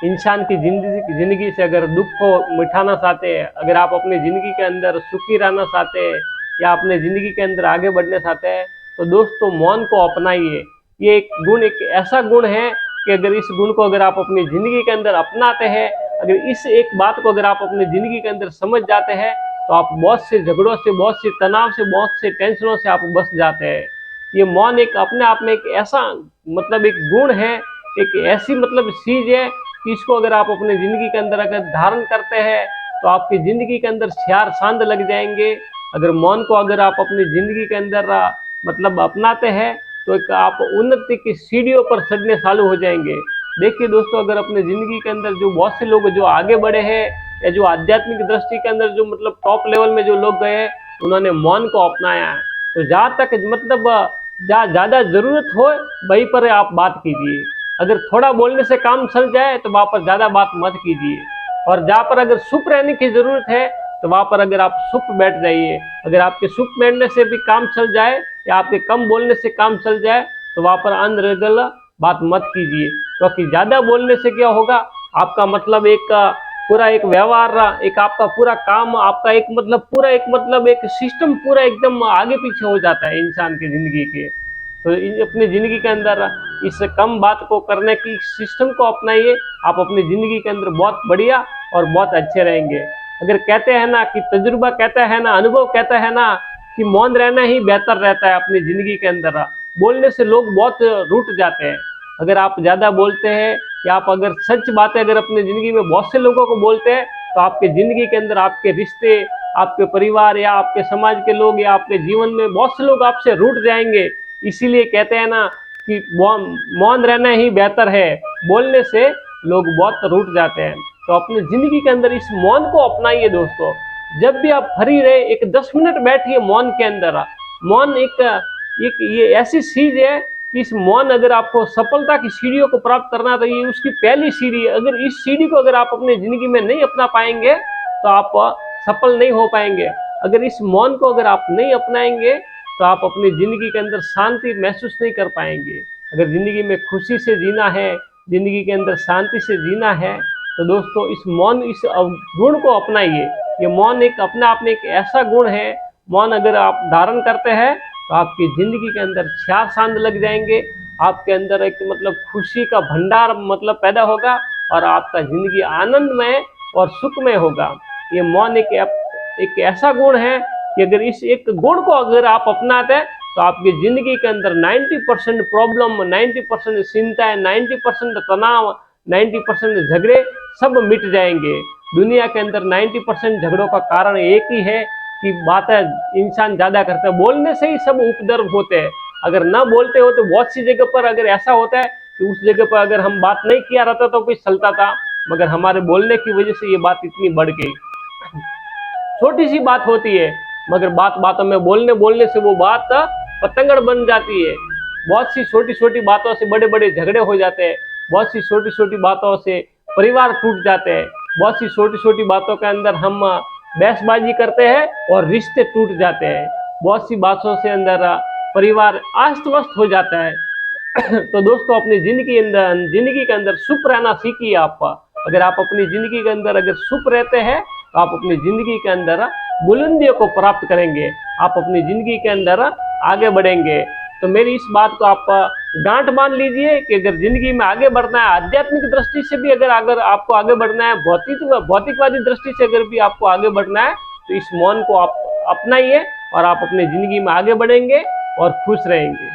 इंसान की जिंदगी से अगर दुख को मिटाना चाहते हैं, अगर आप अपनी जिंदगी के अंदर सुखी रहना चाहते हैं या अपने जिंदगी के अंदर आगे बढ़ना चाहते हैं, तो दोस्तों मौन को अपनाइए। ये एक गुण, एक ऐसा गुण है कि अगर इस गुण को अगर आप अपनी जिंदगी के अंदर अपनाते हैं, अगर इस एक बात को अगर आप अपनी जिंदगी के अंदर समझ जाते हैं, तो आप बहुत से झगड़ों से, बहुत से तनाव से, बहुत से टेंशनों से आप बच जाते हैं। ये मौन एक अपने आप में एक ऐसा एक गुण है, एक ऐसी चीज है कि इसको अगर आप अपनी जिंदगी के अंदर अगर धारण करते हैं, तो आपकी जिंदगी के अंदर चार चांद लग जाएंगे। अगर मौन को अगर आप अपनी जिंदगी के अंदर अपनाते हैं, तो एक आप उन्नति की सीढ़ियों पर चढ़ने चालू हो जाएंगे। देखिए दोस्तों, अगर अपने जिंदगी के अंदर जो बहुत से लोग जो आगे बढ़े हैं, या जो आध्यात्मिक दृष्टि के अंदर जो टॉप लेवल में जो लोग गए हैं, उन्होंने मौन को अपनाया है। तो जहाँ तक जहाँ ज्यादा जरूरत हो वहीं पर आप बात कीजिए। अगर थोड़ा बोलने से काम चल जाए तो वहां पर ज्यादा बात मत कीजिए। और जहाँ पर अगर चुप रहने की जरूरत है, तो वहां पर अगर आप चुप बैठ जाइए। अगर आपके चुप बैठने से भी काम चल जाए या आपके कम बोलने से काम चल जाए, तो वहां पर अनर्गल बात मत कीजिए। क्योंकि ज्यादा बोलने से क्या होगा, आपका एक पूरा एक व्यवहार, एक आपका पूरा काम, आपका एक पूरा एक सिस्टम पूरा एकदम आगे पीछे हो जाता है इंसान की जिंदगी के। तो अपनी जिंदगी के अंदर इस कम बात को करने की सिस्टम को अपनाइए। आप अपनी जिंदगी के अंदर बहुत बढ़िया और बहुत अच्छे रहेंगे। अगर कहते हैं ना कि तजुर्बा कहता है ना, अनुभव कहता है ना, कि मौन रहना ही बेहतर रहता है अपनी जिंदगी के अंदर। बोलने से लोग बहुत रूठ जाते हैं। अगर आप ज्यादा बोलते हैं या आप अगर सच बातें अगर अपनी जिंदगी में बहुत से लोगों को बोलते हैं, तो आपके जिंदगी के अंदर आपके रिश्ते, आपके परिवार या आपके समाज के लोग या आपके जीवन में बहुत से लोग आपसे रूठ जाएंगे। इसीलिए कहते हैं ना कि मौन रहना ही बेहतर है, बोलने से लोग बहुत रूठ जाते हैं। तो अपनी जिंदगी के अंदर इस मौन को अपनाइए दोस्तों। जब भी आप फ्री रहे, एक 10 मिनट बैठिए मौन के अंदर। मौन एक ये ऐसी चीज है कि इस मौन अगर आपको सफलता की सीढ़ियों को प्राप्त करना, तो ये उसकी पहली सीढ़ी है। अगर इस सीढ़ी को अगर आप अपनी जिंदगी में नहीं अपना पाएंगे, तो आप सफल नहीं हो पाएंगे। अगर इस मौन को अगर आप नहीं अपनाएंगे, तो आप अपनी जिंदगी के अंदर शांति महसूस नहीं कर पाएंगे। अगर जिंदगी में खुशी से जीना है, जिंदगी के अंदर शांति से जीना है, तो दोस्तों इस मौन, इस गुण को अपनाइए। ये मौन एक अपने आप में एक ऐसा गुण है। मौन अगर आप धारण करते हैं, तो आपकी जिंदगी के अंदर चार चांद लग जाएंगे। आपके अंदर एक खुशी का भंडार पैदा होगा, और आपका जिंदगी आनंदमय और सुखमय होगा। ये मौन एक ऐसा गुण है कि अगर इस एक गुण को अगर आप अपनाते हैं, तो आपकी जिंदगी के अंदर 90% प्रॉब्लम, 90% चिंताएं, 90% तनाव, 90% झगड़े सब मिट जाएंगे। दुनिया के अंदर 90% झगड़ों का कारण एक ही है कि बातें इंसान ज्यादा करता है। बोलने से ही सब उपद्रव होते हैं। अगर ना बोलते हो तो बहुत सी जगह पर अगर ऐसा होता है कि उस जगह पर अगर हम बात नहीं किया रहता तो कुछ चलता था, मगर हमारे बोलने की वजह से ये बात इतनी बढ़ गई। छोटी सी बात होती है, मगर बात बातों में बोलने बोलने से वो बात पतंगड़ बन जाती है। बहुत सी छोटी छोटी बातों से बड़े बड़े झगड़े हो जाते हैं। बहुत सी छोटी छोटी बातों से परिवार टूट जाते हैं। बहुत सी छोटी छोटी बातों के अंदर हम बहसबाजी करते हैं और रिश्ते टूट जाते हैं। बहुत सी बातों से अंदर परिवार अस्त व्यस्त हो जाता है। तो दोस्तों अपनी जिंदगी के अंदर चुप रहना सीखिए आप। अगर आप अपनी जिंदगी के अंदर अगर चुप रहते हैं, तो आप अपनी जिंदगी के अंदर बुलंदियों को प्राप्त करेंगे। आप अपनी जिंदगी के अंदर आगे बढ़ेंगे। तो मेरी इस बात को आप गांठ मान लीजिए कि अगर जिंदगी में आगे बढ़ना है, आध्यात्मिक दृष्टि से भी अगर आपको आगे बढ़ना है, भौतिकवादी दृष्टि से अगर भी आपको आगे बढ़ना है, तो इस मौन को आप अपनाइए और आप अपनी जिंदगी में आगे बढ़ेंगे और खुश रहेंगे।